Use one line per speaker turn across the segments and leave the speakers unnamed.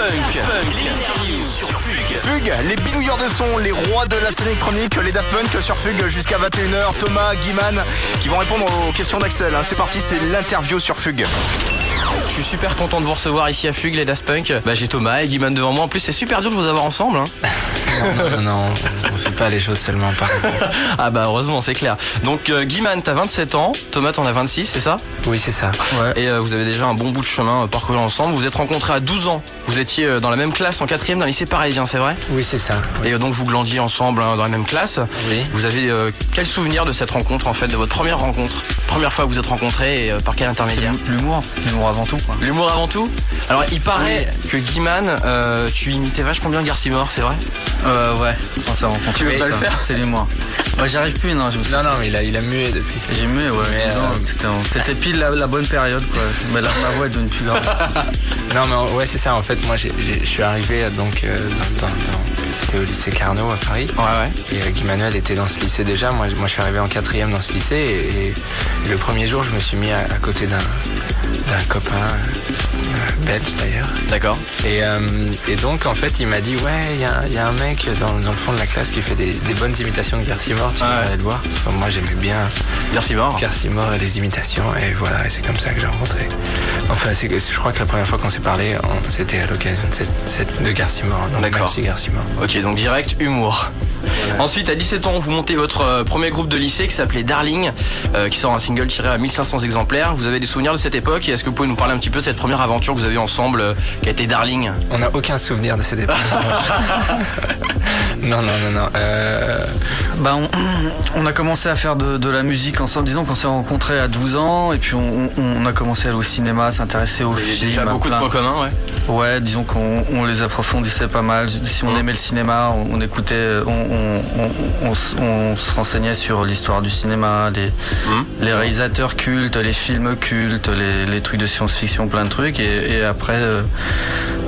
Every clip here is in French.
Punk.
Fugue, les bidouilleurs de son, les rois de la scène électronique, les Daft Punk sur Fugue jusqu'à 21h. Thomas, Guiman qui vont répondre aux questions d'Axel. C'est parti, c'est l'interview sur Fugue.
Je suis super content de vous recevoir ici à Fugue, les Daft Punk. J'ai Thomas et Guiman devant moi. En plus, c'est super dur de vous avoir ensemble.
Non, on fait pas les choses seulement par
Ah bah heureusement, c'est clair. Donc Guiman, t'as 27 ans, Thomas, t'en as 26, c'est ça?
Oui, c'est ça.
Ouais. Et vous avez déjà un bon bout de chemin parcouru ensemble. Vous vous êtes rencontrés à 12 ans. Vous étiez dans la même classe en 4e dans le lycée parisien, c'est vrai?
Oui, c'est ça. Oui.
Et donc vous glandiez ensemble dans la même classe.
Oui.
Vous avez quel souvenir de cette rencontre en fait, de votre première rencontre? Première fois que vous êtes rencontrés et par quel intermédiaire?
L'humour avant tout quoi.
L'humour avant tout. Alors il paraît que Guiman, tu imitais vachement bien Garcimore, c'est vrai?
Ouais, on s'est rencontrés.
Tu veux pas le faire?
C'est l'humour. Moi j'y arrive plus, non.
Non, mais il a mué depuis.
J'ai mué, ouais. C'était pile la bonne période quoi. Mais là, ma voix est devenue plus grave.
Non, mais ouais, c'est ça. En fait, moi, je suis arrivé donc c'était au lycée Carnot à Paris.
Ouais.
Et Guy Manuel était dans ce lycée déjà. Moi, je suis arrivé en 4e dans ce lycée et le premier jour, je me suis mis à côté d'un copain belge d'ailleurs.
D'accord.
Et donc, en fait, il m'a dit ouais, il y a un mec dans le fond de la classe qui fait des bonnes imitations de Garcimore. Tu vas aller le voir. Enfin, moi, j'aimais bien
Garcimore
et les imitations. Et voilà, et c'est comme ça que j'ai rencontré. Enfin, je crois que la première fois qu'on s'est parlé, c'était à l'occasion de Garcimore. Donc,
d'accord.
Merci Garcimore.
Ok, donc direct humour.
Voilà.
Ensuite, à 17 ans, vous montez votre premier groupe de lycée qui s'appelait Darling, qui sort un single tiré à 1500 exemplaires. Vous avez des souvenirs de cette époque et est-ce que vous pouvez nous parler un petit peu de cette première aventure que vous avez eue ensemble, qui a été Darling?
On n'a aucun souvenir de cette époque. Non.
On a commencé à faire de la musique ensemble. Disons qu'on s'est rencontrés à 12 ans et puis on a commencé à aller au cinéma, s'intéresser aux films.
Déjà beaucoup de points communs, ouais.
Ouais, disons qu'on les approfondissait pas mal. Si on aimait le cinéma, on écoutait, on se renseignait sur l'histoire du cinéma, les réalisateurs cultes, les films cultes, les trucs de science-fiction, plein de trucs. Et après,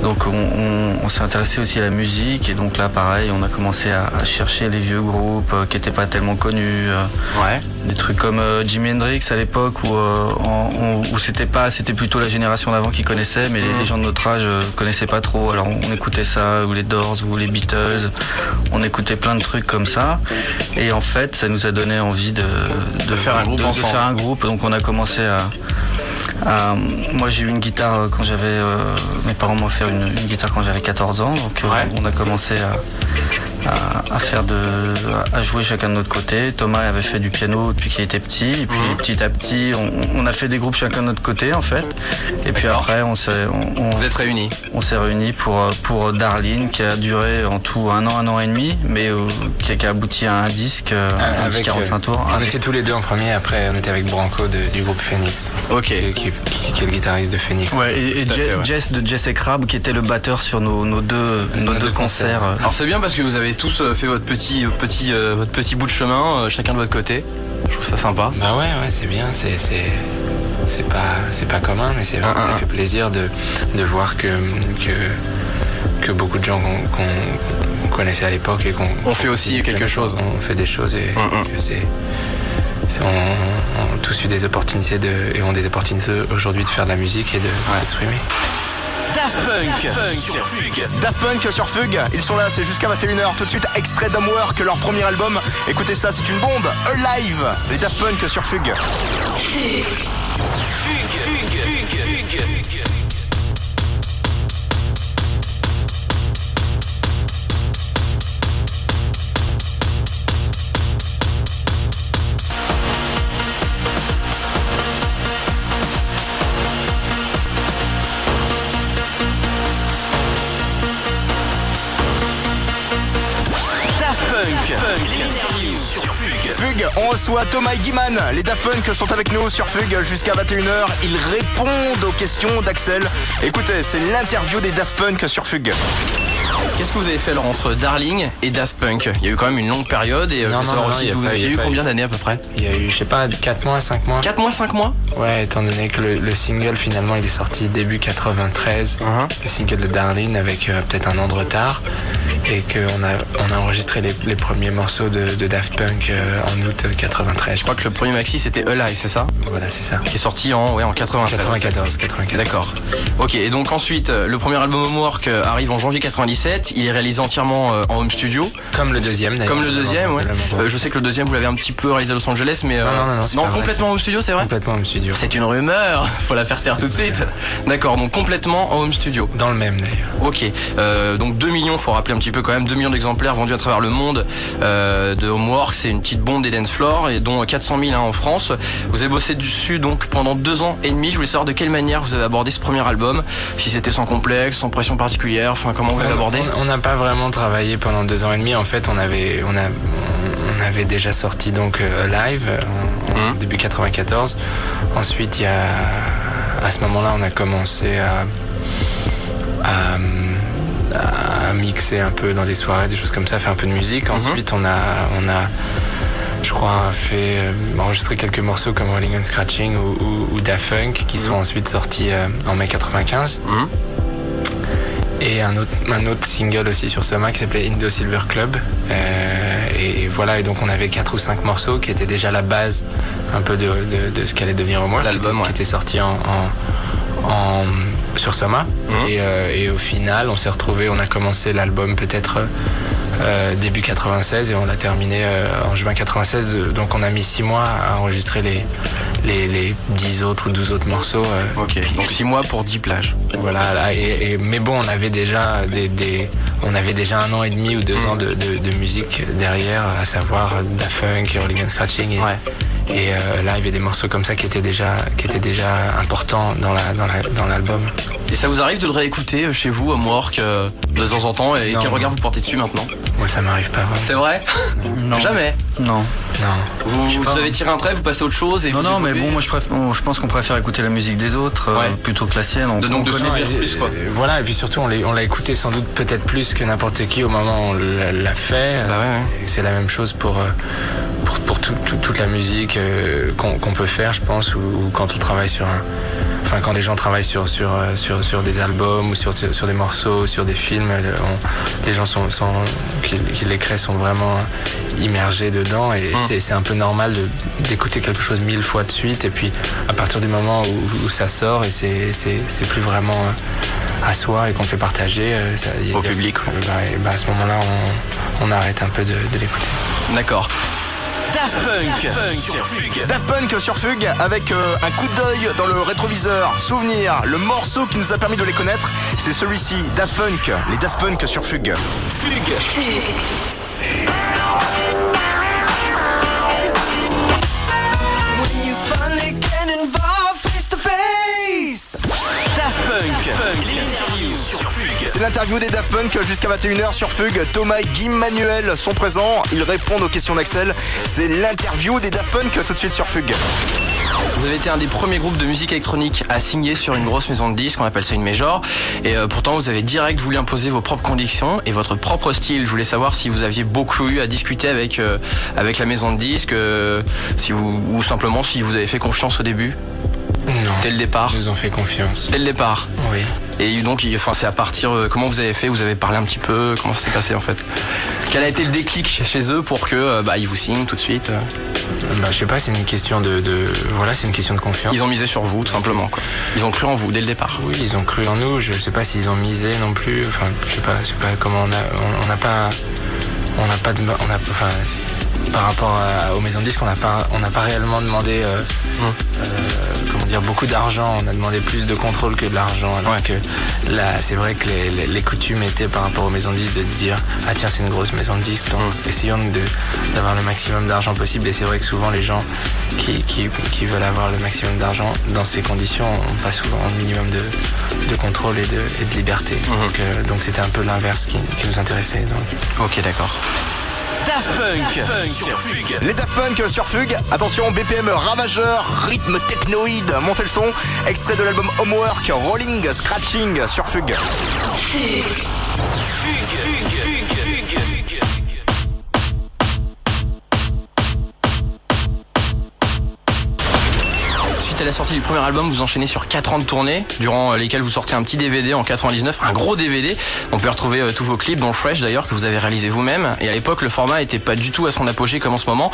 donc on s'est intéressé aussi à la musique. Et donc là, pareil, on a commencé à chercher les vieux groupes qui n'étaient pas tellement connus.
Ouais.
Des trucs comme Jimi Hendrix à l'époque où c'était plutôt la génération d'avant qui connaissait, mais les gens de notre âge connaissaient pas trop. Alors on écoutait ça, ou les Doors, ou les Beatles. On écoutait plein de trucs comme ça. Et en fait, ça nous a donné envie de
faire un groupe ensemble.
De faire un groupe. Donc on a commencé moi j'ai eu une guitare quand j'avais mes parents m'ont offert une guitare quand j'avais 14 ans, donc on a commencé à jouer chacun de notre côté. Thomas avait fait du piano depuis qu'il était petit, et puis petit à petit on a fait des groupes chacun de notre côté en fait. Et puis après
vous êtes réunis.
On s'est réunis pour Darling, qui a duré en tout un an et demi, mais qui a abouti à un disque avec 45 tours.
On était tous les deux en premier, après on était avec Branco du groupe Phoenix.
Ok.
Qui est le guitariste de Phoenix.
Ouais, et Jess de Jess et Crab qui était le batteur sur nos deux concerts.
Alors c'est bien parce que vous avez tous fait votre petit bout de chemin, chacun de votre côté. Je trouve ça sympa.
Bah ouais, c'est bien. C'est pas commun, mais c'est vrai que ça fait plaisir de voir que beaucoup de gens qu'on connaissait à l'époque et qu'on
fait aussi quelque chose.
On fait des choses et que on tous eu des opportunités et ont des opportunités aujourd'hui de faire de la musique et de s'exprimer.
Daft Punk sur Fugue, ils sont là, c'est jusqu'à 21h. Tout de suite, extrait d'Homework, leur premier album. Écoutez ça, c'est une bombe. Alive, les Daft Punk sur Fugue. Fugue, on reçoit Thomas et Guiman. Les Daft Punk sont avec nous sur Fugue jusqu'à 21h. Ils répondent aux questions d'Axel. Écoutez, c'est l'interview des Daft Punk sur Fugue.
Qu'est-ce que vous avez fait alors entre Darling et Daft Punk? Il y a eu quand même une longue période et je veux savoir aussi, vous avez eu combien d'années à peu près?
Il y a eu, je sais pas, 4 mois, 5 mois.
4 mois, 5 mois?
Ouais, étant donné que le single finalement il est sorti début 93, le single de Darling avec peut-être un an de retard, et qu'on a enregistré les premiers morceaux de Daft Punk en août 93.
Je crois que le premier maxi c'était Alive, c'est ça?
Voilà, c'est ça.
Qui est sorti en 94. D'accord. Ok, et donc ensuite, le premier album Homework arrive en janvier 97. Il est réalisé entièrement en home studio.
Comme le deuxième d'ailleurs.
Comme le deuxième, ouais. Je sais que le deuxième, vous l'avez un petit peu réalisé à Los Angeles, mais
non,
complètement home studio, c'est vrai?
Complètement home studio.
C'est une rumeur, faut la faire taire tout de suite. D'accord, donc complètement en home studio.
Dans le même d'ailleurs.
Ok, donc 2 millions, faut rappeler un petit peu quand même, 2 millions d'exemplaires vendus à travers le monde de Homework. C'est une petite bombe des dance floors, et dont 400 000 en France. Vous avez bossé dessus donc pendant 2 ans et demi. Je voulais savoir de quelle manière vous avez abordé ce premier album, si c'était sans complexe, sans pression particulière, enfin comment vous l'avez abordé?
On n'a pas vraiment travaillé pendant 2 ans et demi. En fait, on avait déjà sorti donc Alive en début 94. Ensuite, à ce moment-là, on a commencé à mixer un peu dans des soirées, des choses comme ça, faire un peu de musique. Ensuite, on a je crois enregistré quelques morceaux comme Rolling and Scratching ou Daft Punk qui sont ensuite sortis en mai 95. Et un autre single aussi sur Soma qui s'appelait Indo Silver Club. Et voilà, et donc on avait 4 ou 5 morceaux qui étaient déjà la base un peu de ce qu'allait devenir Homework, l'album qui était sorti sur Soma. Et au final, on s'est retrouvés, on a commencé l'album peut-être début 96 et on l'a terminé en juin 96. Donc on a mis 6 mois à enregistrer les 10 autres ou 12 autres morceaux.
Ok, donc 6 mois pour 10 plages.
Voilà, mais bon, on avait déjà on avait déjà 1 an et demi ou 2 ans de musique derrière, à savoir Daft Punk, Rolling and Scratching et là il y avait des morceaux comme ça qui étaient déjà importants dans l'album.
Et ça vous arrive de le réécouter chez vous, Homework, de temps en temps, et quel regard vous portez dessus maintenant?
Moi ça m'arrive pas vraiment.
C'est vrai?
Non.
Jamais?
Non.
Vous avez tiré un trait, vous passez à autre chose et
Non, mais bon, moi je pense qu'on préfère écouter la musique des autres plutôt que la sienne.
Donc de connaître plus, quoi.
Voilà, et puis surtout on l'a écouté sans doute peut-être plus que n'importe qui au moment où on l'a fait. Et c'est la même chose pour toute la musique qu'on peut faire, je pense, ou quand on travaille quand les gens travaillent sur des albums ou sur des morceaux, sur des films, les gens qui les créent sont vraiment immergés dedans, et c'est un peu normal d'écouter quelque chose 1000 fois de suite, et puis à partir du moment où ça sort et c'est plus vraiment à soi et qu'on fait partager
au public,
à ce moment-là on arrête un peu de l'écouter.
D'accord.
Daft Punk sur Fugue avec un coup d'œil dans le rétroviseur. Souvenir, le morceau qui nous a permis de les connaître, c'est celui-ci, Daft Punk, les Daft Punk sur Fugue. C'est l'interview des Daft Punk jusqu'à 21h sur Fugue. Thomas et Guy Manuel sont présents, ils répondent aux questions d'Axel. C'est l'interview des Daft Punk tout de suite sur Fugue.
Vous avez été un des premiers groupes de musique électronique à signer sur une grosse maison de disques, on appelle ça une major, et pourtant vous avez direct voulu imposer vos propres conditions et votre propre style. Je voulais savoir si vous aviez beaucoup eu à discuter avec la maison de disques, ou simplement si vous avez fait confiance au début.
Non.
Dès le départ.
Ils nous ont fait confiance.
Dès le départ.
Oui.
Et donc, c'est à partir. Comment vous avez fait? Vous avez parlé un petit peu. Comment ça s'est passé en fait? Quel a été le déclic chez eux pour que ils vous signent tout de suite?
Je sais pas. C'est une question c'est une question de confiance.
Ils ont misé sur vous, tout simplement, quoi. Ils ont cru en vous dès le départ.
Oui, ils ont cru en nous. Je sais pas s'ils ont misé non plus. Enfin, je sais pas comment par rapport aux maisons de disques, on n'a pas réellement demandé beaucoup d'argent. On a demandé plus de contrôle que de l'argent. Alors que là, c'est vrai que les coutumes étaient par rapport aux maisons de disques de dire tiens, c'est une grosse maison de disques, donc essayons d'avoir le maximum d'argent possible. Et c'est vrai que souvent les gens qui veulent avoir le maximum d'argent dans ces conditions ont pas souvent un minimum de contrôle et de liberté. Donc c'était un peu l'inverse qui nous intéressait. Donc.
Ok, d'accord.
Daft Punk sur Fugue. Les Daft Punk sur Fugue. Attention, BPM ravageur, rythme technoïde. Montez le son. Extrait de l'album Homework, Rolling, Scratching sur Fugue.
Suite à la sortie du premier album, vous enchaînez sur 4 ans de tournée, durant lesquels vous sortez un petit DVD en 99, un gros DVD. On peut retrouver tous vos clips, dont Fresh d'ailleurs, que vous avez réalisé vous-même. Et à l'époque, le format était pas du tout à son apogée comme en ce moment,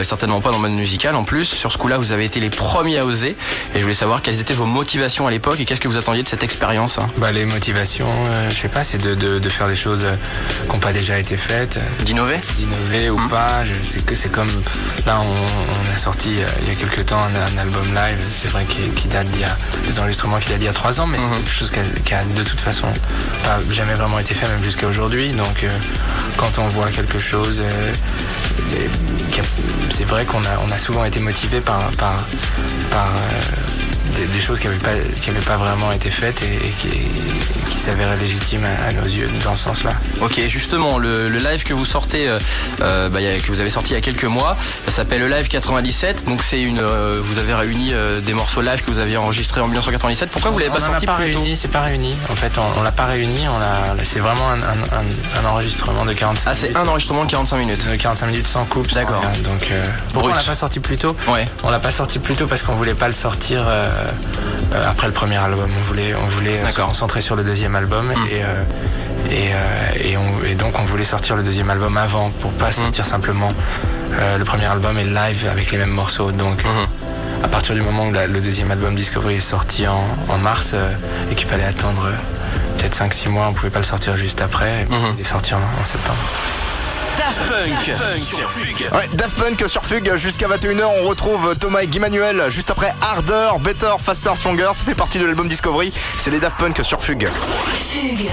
certainement pas dans le mode musical. En plus, sur ce coup-là, vous avez été les premiers à oser. Et je voulais savoir quelles étaient vos motivations à l'époque et qu'est-ce que vous attendiez de cette expérience.
Les motivations, je sais pas, c'est de faire des choses qui n'ont pas déjà été faites.
D'innover
ou pas. C'est comme là, on a sorti il y a quelques temps un album live. C'est vrai qui date des enregistrements qu'il a dit il y a 3 ans, mais c'est quelque chose qui a de toute façon pas jamais vraiment été fait, même jusqu'à aujourd'hui. Donc quand on voit quelque chose, c'est vrai qu'on a souvent été motivé par des choses qui n'avaient pas vraiment été faites et qui s'avéraient légitimes à nos yeux dans ce sens-là.
Ok, justement, le live que vous sortez, que vous avez sorti il y a quelques mois, ça s'appelle le Live 97. Donc vous avez réuni des morceaux live que vous aviez enregistrés en 1997. Pourquoi vous l'avez pas sorti plus tôt ?
C'est pas réuni. En fait, on l'a pas réuni. C'est vraiment un enregistrement de 45 minutes.
Ah, c'est un enregistrement de 45 minutes.
De 45 minutes sans coupe.
D'accord.
Donc pourquoi on l'a pas sorti plus tôt ?
Ouais.
On l'a pas sorti plus tôt parce qu'on voulait pas le sortir après le premier album. On voulait se concentrer sur le deuxième album et donc on voulait sortir le deuxième album avant pour pas sortir simplement le premier album et le live avec les mêmes morceaux. Donc à partir du moment où le deuxième album Discovery est sorti en mars et qu'il fallait attendre peut-être 5-6 mois, on pouvait pas le sortir juste après, et puis il est sorti en septembre.
Daft Punk. Ouais, Daft Punk sur Fugue jusqu'à 21h. On retrouve Thomas et Guy Manuel juste après Harder, Better, Faster, Stronger. Ça fait partie de l'album Discovery. C'est les Daft Punk sur Fugue. Fugue.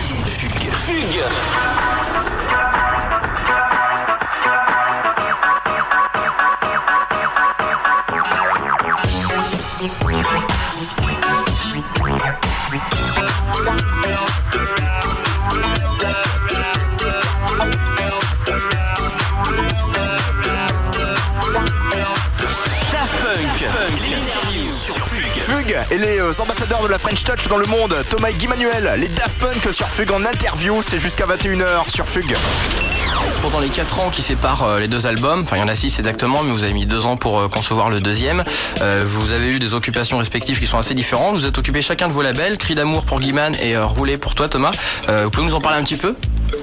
Fugue et les ambassadeurs de la French Touch dans le monde, Thomas et Guy Manuel, les Daft Punk sur Fugue en interview, c'est jusqu'à 21h sur Fugue.
Pendant les 4 ans qui séparent les deux albums, enfin il y en a 6 exactement, mais vous avez mis 2 ans pour concevoir le deuxième, vous avez eu des occupations respectives qui sont assez différentes, vous êtes occupés chacun de vos labels, Cri d'amour pour Guiman et Rouler pour toi Thomas. Vous pouvez nous en parler un petit peu ?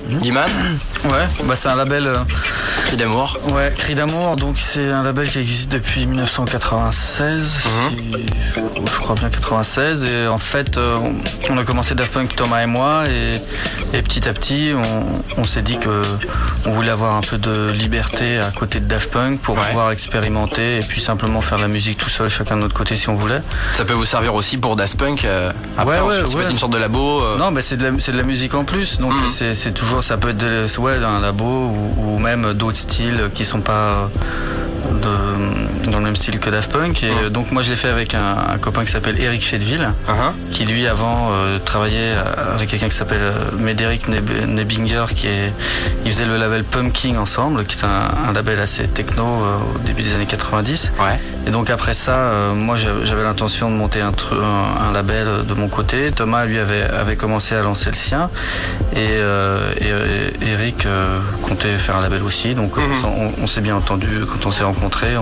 Guiman ?
Ouais, c'est un label
Cri d'amour.
Ouais, Cri d'amour, donc c'est un label qui existe depuis 1996, je crois bien 96, et en fait on a commencé Daft Punk, Thomas et moi, et petit à petit on s'est dit que on voulait avoir un peu de liberté à côté de Daft Punk pour pouvoir expérimenter et puis simplement faire de la musique tout seul, chacun de notre côté si on voulait.
Ça peut vous servir aussi pour Daft Punk après, ça peut être une sorte de labo
Non, mais c'est de la musique en plus, donc c'est toujours, ça peut être un labo ou même d'autres styles qui sont pas dans le même style que Daft Punk. Et donc moi je l'ai fait avec un copain qui s'appelle Eric Chedville, qui lui avant travaillait avec quelqu'un qui s'appelle Médéric Nebinger, il faisait le label Pumpkin ensemble, qui est un label assez techno au début des années 90. Et donc après ça, moi j'avais l'intention de monter un label de mon côté. Thomas lui avait commencé à lancer le sien, et Eric comptait faire un label aussi. Donc on s'est bien entendu quand on s'est rencontrés.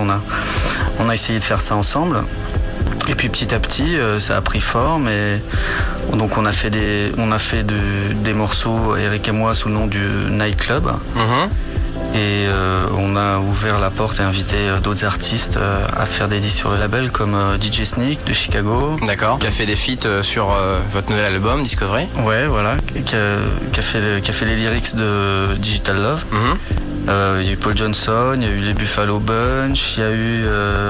On a essayé de faire ça ensemble. Et puis petit à petit, ça a pris forme, et donc on a fait des morceaux, Eric et moi, sous le nom du Nightclub. Et on a ouvert la porte et invité d'autres artistes à faire des disques sur le label, comme DJ Sneak de Chicago.
D'accord. Qui a fait des feats sur votre nouvel album Discovery.
Ouais, voilà. Qui a fait les lyrics de Digital Love. Il y a eu Paul Johnson, il y a eu les Buffalo Bunch, il y a eu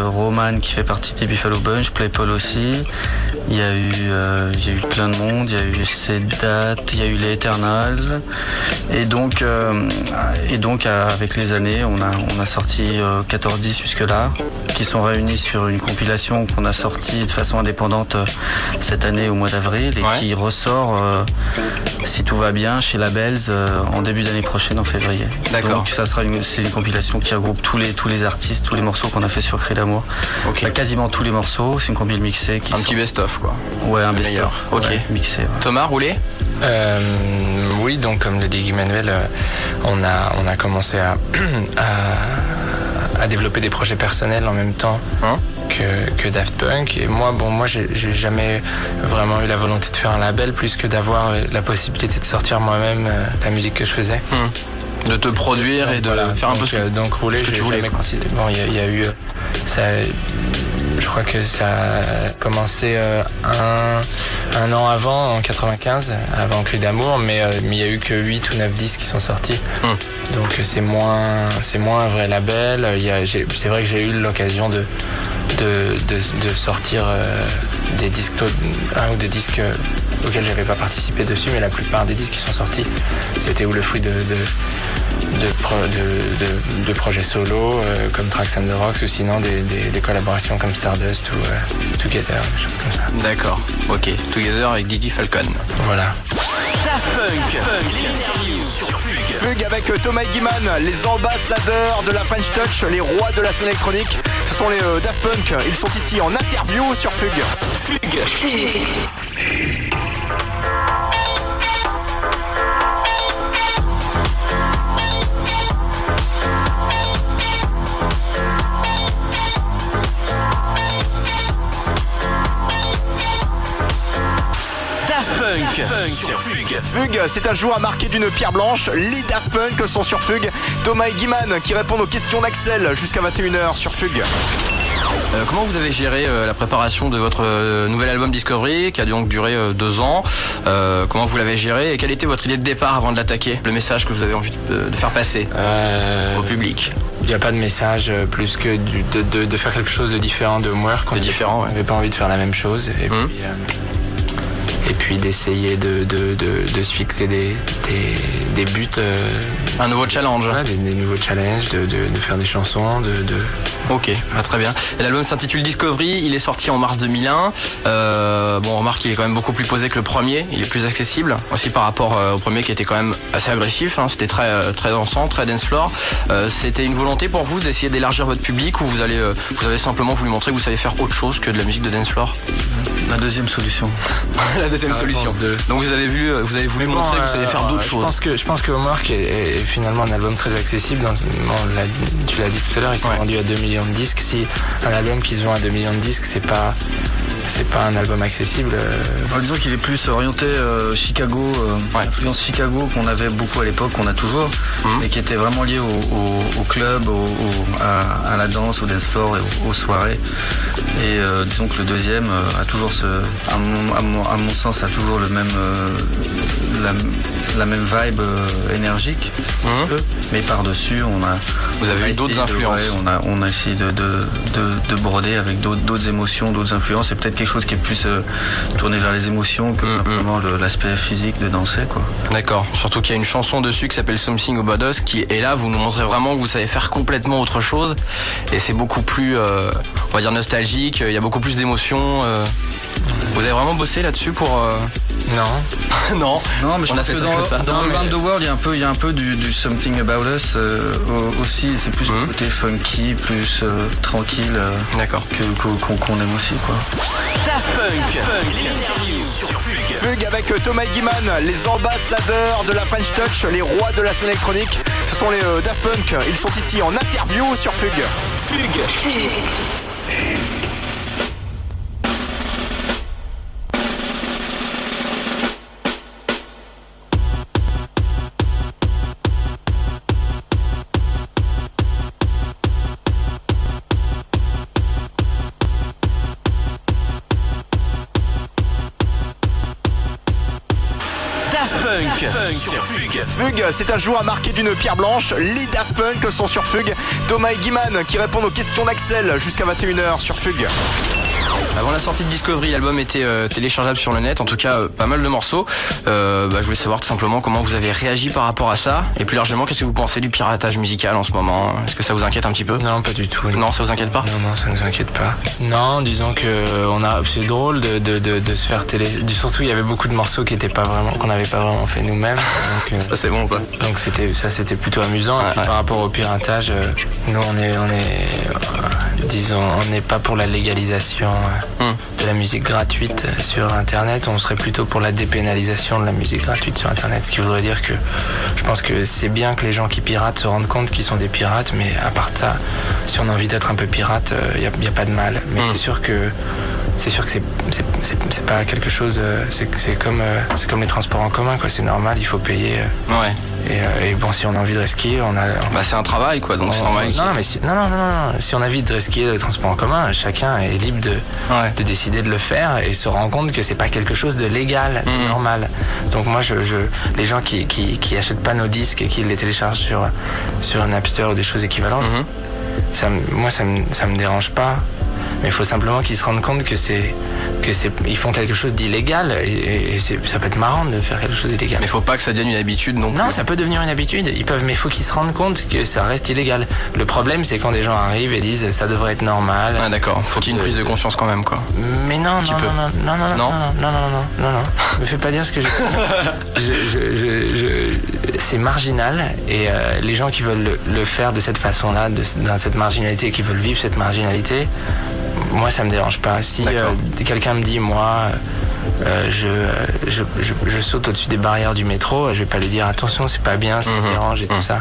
Roman qui fait partie des Buffalo Bunch, Playpol aussi. Il y a eu plein de monde, il y a eu Sedat, il y a eu les Eternals. Et donc avec les années, on a sorti 14 disques jusque-là. qui sont réunis sur une compilation qu'on a sortie de façon indépendante cette année au mois d'avril et qui ressort, si tout va bien, chez Labels en début d'année prochaine, en février.
D'accord.
Donc ça sera c'est une compilation qui regroupe tous les artistes, tous les morceaux qu'on a fait sur Cri d'amour.
Okay.
Quasiment tous les morceaux, c'est une compil mixée.
Un petit best-of quoi.
Ouais, un best-of.
Ok.
Mixé. Ouais.
Thomas, roulé?
Oui, donc comme le dit Emmanuel, on a commencé à développer des projets personnels en même temps que Daft Punk. Et moi j'ai jamais vraiment eu la volonté de faire un label plus que d'avoir la possibilité de sortir moi-même la musique que je faisais.
De te produire et de faire un peu ce que
donc rouler,
ce que tu voulais.
Jamais considéré. Bon, il y a eu ça. Je crois que ça a commencé un an avant, en 95, avant Cri d'amour, mais il y a eu que 8 ou 9 disques qui sont sortis. Donc c'est moins un vrai label. C'est vrai que j'ai eu l'occasion de sortir des disques, un ou deux disques auxquels j'avais pas participé dessus, mais la plupart des disques qui sont sortis, c'était ou le fruit de projets solo comme Tracks and the Rocks, ou sinon des collaborations comme Stardust ou Together, des choses comme ça.
D'accord, ok. Together avec DJ Falcon.
Voilà.
Daft Punk, l'interview sur Fugue.
Fugue avec Thomas Guiman, les ambassadeurs de la French Touch, les rois de la scène électronique. Ce sont les Daft Punk. Ils sont ici en interview sur Fugue.
Fugue. Sur Fugue.
Fugue, c'est un jour à marquer d'une pierre blanche. Les Daft Punk sont sur Fugue. Thomas et Guiman qui répondent aux questions d'Axel jusqu'à 21h sur Fugue.
Comment vous avez géré la préparation de votre nouvel album Discovery qui a donc duré 2 ans? Comment vous l'avez géré et quelle était votre idée de départ avant de l'attaquer? Le message que vous avez envie de faire passer au public?
Il n'y a pas de message plus que de faire quelque chose de différent de Homework.
De différent,
on n'avait pas envie de faire la même chose. Et puis d'essayer de se fixer des buts.
Un nouveau challenge.
Voilà, des nouveaux challenges, de faire des chansons,
Ok, très bien. Et l'album s'intitule Discovery, il est sorti en mars 2001. On remarque qu'il est quand même beaucoup plus posé que le premier, il est plus accessible, aussi par rapport au premier qui était quand même assez agressif, c'était très dansant, très dance floor. C'était une volonté pour vous d'essayer d'élargir votre public ou vous avez simplement voulu montrer que vous savez faire autre chose que de la musique de dance floor?
La deuxième solution.
La deuxième solution. Donc vous avez voulu montrer que vous savez faire d'autres choses.
Je pense que Homework est finalement un album très accessible. Tu l'as dit tout à l'heure, il s'est vendu à 2 millions de disques. Si un album qui se vend à 2 millions de disques, c'est pas un album accessible.
Disons qu'il est plus orienté Chicago, influence Chicago qu'on avait beaucoup à l'époque, qu'on a toujours, mais qui était vraiment lié au club, à la danse, au dance floor et aux soirées. Et disons que le deuxième a toujours à mon sens, a toujours le même la même vibe énergique, mais par-dessus
vous avez eu d'autres influences.
On a essayé de broder avec d'autres émotions, d'autres influences, et peut-être quelque chose qui est plus tourné vers les émotions que simplement l'aspect physique de danser, quoi.
D'accord. Surtout qu'il y a une chanson dessus qui s'appelle Something About Us qui est là, vous nous montrez vraiment que vous savez faire complètement autre chose et c'est beaucoup plus on va dire nostalgique, il y a beaucoup plus d'émotions. Vous avez vraiment bossé là-dessus pour
Non.
Non, mais je pense que dans Around the World, il y a un peu du Something About Us aussi. C'est plus le côté funky, plus tranquille.
D'accord.
Qu'on aime aussi, quoi.
Daft Punk, l'interview sur Fugue.
Fugue avec Thomas Guiman, les ambassadeurs de la French Touch, les rois de la scène électronique. Ce sont les Daft Punk. Ils sont ici en interview sur Fugue.
Fugue. Sur Fugue.
Fugue, c'est un jour à marquer d'une pierre blanche. Les Daft Punk sont sur Fugue. Thomas et Guiman qui répondent aux questions d'Axel jusqu'à 21h sur Fugue.
Avant la sortie de Discovery, l'album était téléchargeable sur le net, en tout cas pas mal de morceaux. Je voulais savoir tout simplement comment vous avez réagi par rapport à ça, et plus largement, qu'est-ce que vous pensez du piratage musical en ce moment? Est-ce que ça vous inquiète un petit peu?
Non, pas du tout.
Non, ça vous inquiète pas?
Non, ça nous inquiète pas. Non, disons que c'est drôle de se faire surtout il y avait beaucoup de morceaux qu'on n'avait pas vraiment fait nous-mêmes. Donc,
ça c'est bon ça.
Donc c'était plutôt amusant. Et puis par rapport au piratage, nous on n'est pas pour la légalisation de la musique gratuite sur Internet. On serait plutôt pour la dépénalisation de la musique gratuite sur Internet. Ce qui voudrait dire que je pense que c'est bien que les gens qui piratent se rendent compte qu'ils sont des pirates, mais à part ça, si on a envie d'être un peu pirate, y a pas de mal. Mais c'est sûr que c'est pas quelque chose. C'est comme les transports en commun, quoi. C'est normal, il faut payer.
Ouais.
Et bon, si on a envie de skier,
c'est un travail, quoi. Donc c'est normal.
Non. Si on a envie de skier les transports en commun, chacun est libre de décider de le faire et se rend compte que c'est pas quelque chose de légal, normal. Donc moi, les gens qui achètent pas nos disques et qui les téléchargent sur un Napster ou des choses équivalentes, ça me dérange pas. Mais il faut simplement qu'ils se rendent compte ils font quelque chose d'illégal et ça peut être marrant de faire quelque chose d'illégal.
Mais il faut pas que ça devienne une habitude non plus.
Non, ça peut devenir une habitude. Mais il faut qu'ils se rendent compte que ça reste illégal. Le problème, c'est quand des gens arrivent et disent ça devrait être normal.
Ah d'accord. Faut qu'il y ait une prise de conscience quand même, quoi.
Mais non. Me fais pas dire ce que c'est marginal et les gens qui veulent le faire de cette façon-là, dans cette marginalité, qui veulent vivre cette marginalité. Moi, ça me dérange pas. Si quelqu'un me dit, moi, je saute au-dessus des barrières du métro, je vais pas lui dire attention, c'est pas bien, ça me dérange et tout ça.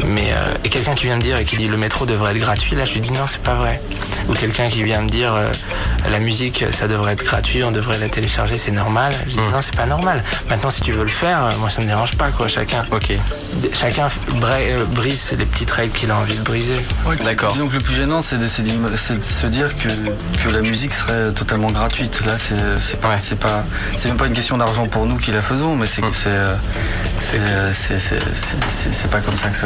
Mais et quelqu'un qui vient me dire et qui dit le métro devrait être gratuit, là je lui dis non, c'est pas vrai. Ou quelqu'un qui vient me dire la musique ça devrait être gratuit, on devrait la télécharger, c'est normal. Je dis non, c'est pas normal. Maintenant si tu veux le faire, moi ça me dérange pas, quoi. Chacun brise les petites règles qu'il a envie de briser.
Ouais, d'accord. Donc le plus gênant c'est de se dire que la musique serait totalement gratuite. Là c'est même pas une question d'argent pour nous qui la faisons, mais c'est pas comme ça que ça.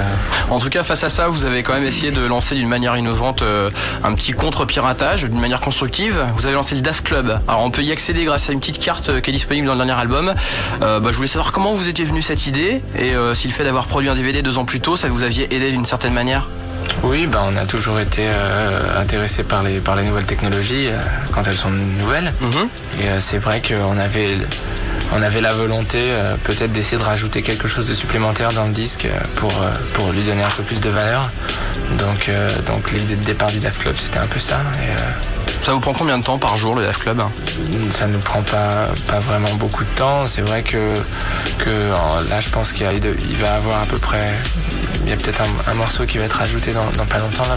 En tout cas, face à ça, vous avez quand même essayé de lancer d'une manière innovante un petit contre-piratage, d'une manière constructive. Vous avez lancé le Daft Club. Alors on peut y accéder grâce à une petite carte qui est disponible dans le dernier album. Je voulais savoir comment vous étiez venu cette idée et si le fait d'avoir produit un DVD 2 ans plus tôt, ça vous aviez aidé d'une certaine manière.
Oui, on a toujours été intéressé par les nouvelles technologies quand elles sont nouvelles. Et c'est vrai qu'on avait la volonté peut-être d'essayer de rajouter quelque chose de supplémentaire dans le disque pour lui donner un peu plus de valeur. Donc l'idée de départ du Daft Club, c'était un peu ça.
Ça vous prend combien de temps par jour, le Daft Club?
Ça ne nous prend pas vraiment beaucoup de temps. C'est vrai que là, je pense qu'il va avoir à peu près... Il y a peut-être un morceau qui va être ajouté dans pas longtemps. Là.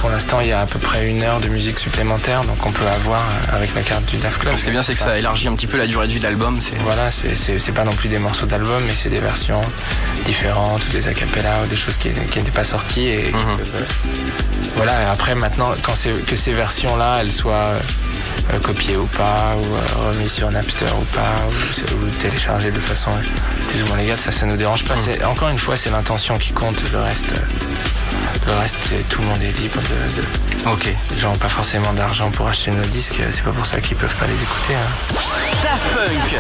Pour l'instant, il y a à peu près 1 heure de musique supplémentaire, donc on peut avoir avec la carte du Daft Club.
Ce qui est bien, c'est que ça élargit un petit peu la durée de vie de l'album.
Voilà, c'est pas non plus des morceaux d'album, mais c'est des versions différentes, ou des acapellas, ou des choses qui n'étaient pas sorties. Et voilà, et après, maintenant, que ces versions-là, elles soient copiées ou pas, ou remises sur Napster ou pas, ou téléchargées de façon plus ou moins légale, ça nous dérange pas. Encore une fois, c'est l'intention qui compte, le reste, tout le monde est libre de...
Ok.
Les gens n'ont pas forcément d'argent pour acheter nos disques, c'est pas pour ça qu'ils peuvent pas les écouter.
Daft Punk,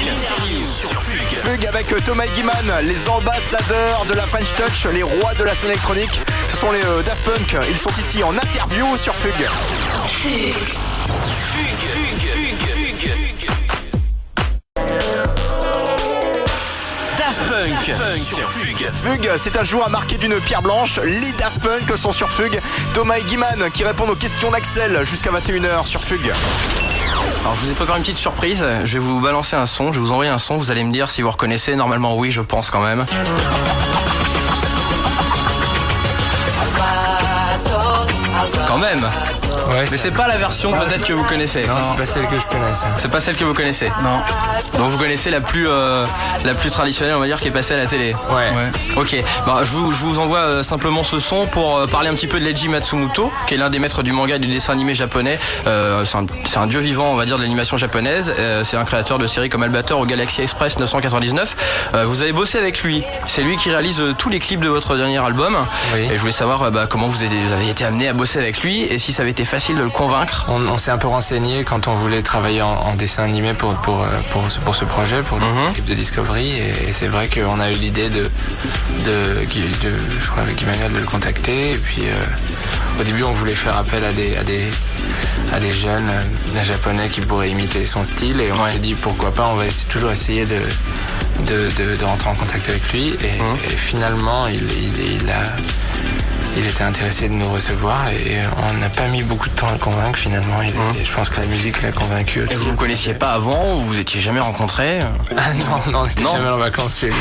l'interview sur Fugue.
Fugue avec Thomas Guiman, les ambassadeurs de la French Touch, les rois de la scène électronique. Ce sont les Daft Punk, ils sont ici en interview sur Fugue. Fugue, c'est un jour à marquer d'une pierre blanche. Les Daft Punk sont sur Fugue. Thomas et Guiman qui répondent aux questions d'Axel jusqu'à 21h sur Fugue.
Alors je vous ai préparé une petite surprise. Je vais vous balancer un son, je vais vous envoyer un son. Vous allez me dire si vous reconnaissez. Normalement oui, je pense quand même. Quand même.
Ouais,
mais c'est pas la version peut-être que vous connaissez.
Non, c'est pas celle que je connais.
C'est pas celle que vous connaissez.
Non.
Donc vous connaissez la plus traditionnelle, on va dire, qui est passée à la télé.
Ouais.
Ok. Je vous envoie simplement ce son pour parler un petit peu de Leiji Matsumoto, qui est l'un des maîtres du manga et du dessin animé japonais. C'est un dieu vivant, on va dire, de l'animation japonaise. C'est un créateur de séries comme Albator ou Galaxy Express 999. Vous avez bossé avec lui. C'est lui qui réalise tous les clips de votre dernier album.
Oui.
Et je voulais savoir comment vous avez été amené à bosser avec lui et si ça avait été facile facile de le convaincre?
On s'est un peu renseigné quand on voulait travailler en dessin animé pour ce projet, pour l'équipe de Discovery, et c'est vrai qu'on a eu l'idée je crois avec Emmanuel, de le contacter, et puis au début on voulait faire appel à des jeunes japonais qui pourraient imiter son style, et on s'est dit pourquoi pas, on va toujours essayer de rentrer en contact avec lui, et finalement il était intéressé de nous recevoir, et on n'a pas mis beaucoup de temps à le convaincre finalement. Je pense que la musique l'a convaincu aussi.
Et vous ne connaissiez pas avant, vous étiez jamais rencontrés?
Ah non, on n'était jamais en vacances chez lui.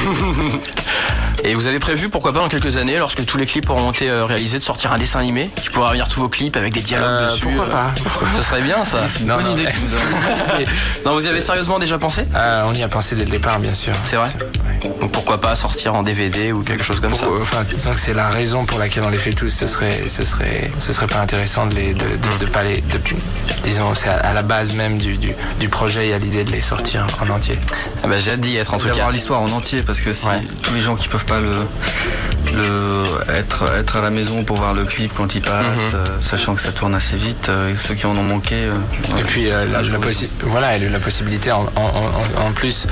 Et vous avez prévu, pourquoi pas dans quelques années, lorsque tous les clips auront été réalisés, de sortir un dessin animé qui pourra revenir tous vos clips avec des dialogues dessus?
Pourquoi pas?
Ça serait bien, ça.
C'est une bonne idée.
Non, vous y avez sérieusement déjà pensé?
On y a pensé dès le départ, bien sûr.
C'est vrai?
Ouais.
Donc pourquoi pas sortir en DVD ou quelque chose comme ça?
Disons que c'est la raison pour laquelle on les fait tous. Ce serait pas intéressant de pas les, disons, c'est à la base même du projet, il y a l'idée de les sortir en entier.
Ah bah, j'ai hâte d'y être en tout cas.
Voir l'histoire en entier, parce que si tous les gens qui peuvent pas être à la maison pour voir le clip quand il passe, sachant que ça tourne assez vite, ceux qui en ont manqué.
Et puis la possibilité en plus,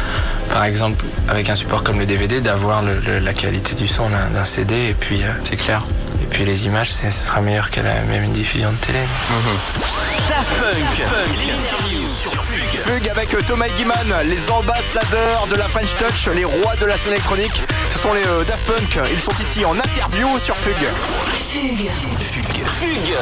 par exemple avec un support comme le DVD, d'avoir la qualité du son d'un CD, et puis
c'est clair.
Et puis les images, ce sera meilleur que même une diffusion de télé.
Daft Punk, l'interview sur Fugue.
Fugue avec Thomas Guiman, les ambassadeurs de la French Touch, les rois de la scène électronique. Ce sont les Daft Punk. Ils sont ici en interview sur Fugue.
Fugue.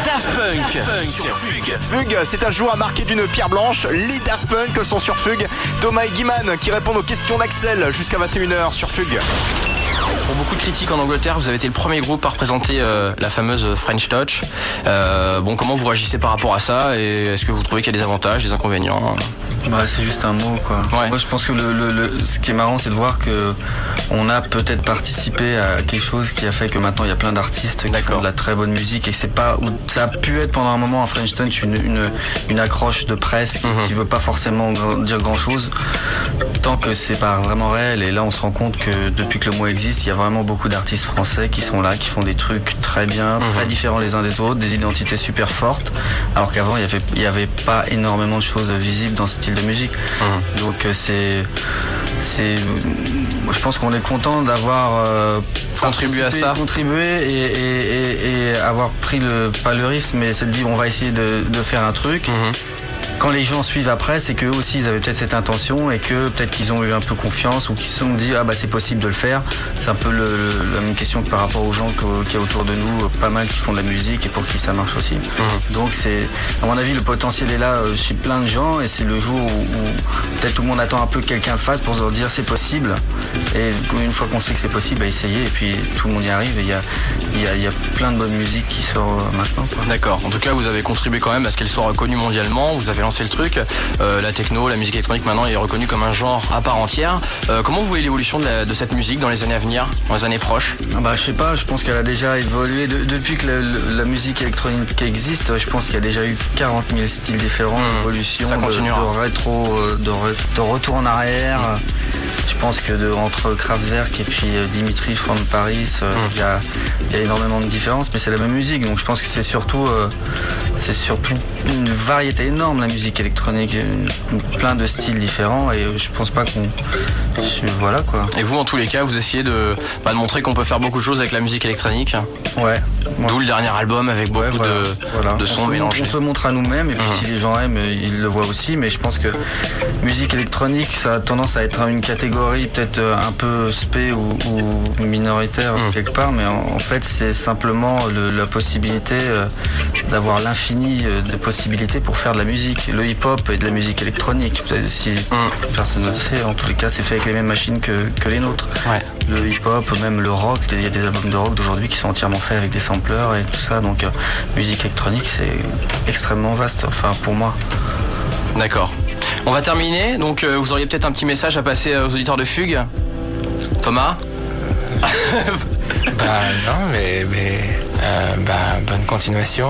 Daft Punk sur Fugue.
Fugue, c'est un jour à marquer d'une pierre blanche. Les Daft Punk sont sur Fugue. Thomas et Guiman qui répondent aux questions d'Axel jusqu'à 21h sur Fugue.
Pour beaucoup de critiques en Angleterre, vous avez été le premier groupe à représenter la fameuse French Touch. Comment vous réagissez par rapport à ça, et est-ce que vous trouvez qu'il y a des avantages, des inconvénients?
C'est juste un mot, quoi.
Ouais.
Moi, je pense que ce qui est marrant, c'est de voir que on a peut-être participé à quelque chose qui a fait que maintenant il y a plein d'artistes qui font de la très bonne musique, et c'est pas, ça a pu être pendant un moment en French Touch une accroche de presse qui veut pas forcément dire grand chose, tant que c'est pas vraiment réel. Et là, on se rend compte que depuis que le mot existe, il y a vraiment beaucoup d'artistes français qui sont là, qui font des trucs très bien, très différents les uns des autres, des identités super fortes, alors qu'avant il y avait pas énormément de choses visibles dans ce style de musique. Donc je pense qu'on est content d'avoir
contribué à ça,
et avoir pris pas le risque, mais c'est de dire on va essayer de faire un truc. Quand les gens suivent après, c'est qu'eux aussi ils avaient peut-être cette intention, et que peut-être qu'ils ont eu un peu confiance, ou qu'ils se sont dit c'est possible de le faire. C'est un peu la même question que par rapport aux gens qu'il y a autour de nous, pas mal qui font de la musique et pour qui ça marche aussi. Donc à mon avis, le potentiel est là chez plein de gens, et c'est le jour où peut-être tout le monde attend un peu que quelqu'un le fasse pour se dire c'est possible. Et une fois qu'on sait que c'est possible, essayer, et puis tout le monde y arrive, et il y a plein de bonne musique qui sort maintenant, quoi.
D'accord. En tout cas, vous avez contribué quand même à ce qu'elle soit reconnue mondialement. Vous avez lancé le truc. La techno, la musique électronique maintenant est reconnue comme un genre à part entière. Comment vous voyez l'évolution de cette musique dans les années à venir, dans les années proches?
Je sais pas, je pense qu'elle a déjà évolué depuis que la musique électronique existe. Je pense qu'il y a déjà eu 40 000 styles différents, d'évolution, de rétro, de retour en arrière. Je pense que entre Kraftwerk et puis Dimitri from Paris, il y a énormément de différences, mais c'est la même musique. Donc je pense que c'est surtout une variété énorme, la musique électronique, plein de styles différents, et je pense pas voilà, quoi.
Et vous, en tous les cas, vous essayez de montrer qu'on peut faire beaucoup de choses avec la musique électronique.
Ouais.
D'où le dernier album avec beaucoup de sons mélangés.
On se montre à nous-mêmes, et puis si les gens aiment, ils le voient aussi. Mais je pense que musique électronique, ça a tendance à être une catégorie peut-être un peu spé ou minoritaire quelque part, mais en fait c'est simplement la possibilité d'avoir l'infini de possibilités pour faire de la musique. Le hip-hop et de la musique électronique, si personne ne le sait, en tous les cas c'est fait avec les mêmes machines que les nôtres. Le hip-hop, même le rock, il y a des albums de rock d'aujourd'hui qui sont entièrement faits avec des sampleurs et tout ça, donc musique électronique c'est extrêmement vaste, enfin pour moi.
D'accord. On va terminer, donc vous auriez peut-être un petit message à passer aux auditeurs de Fugue. Thomas?
Non, mais bonne continuation.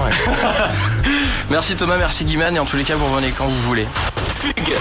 Merci Thomas, merci Guiman, et en tous les cas vous revenez quand vous voulez.
Fugue.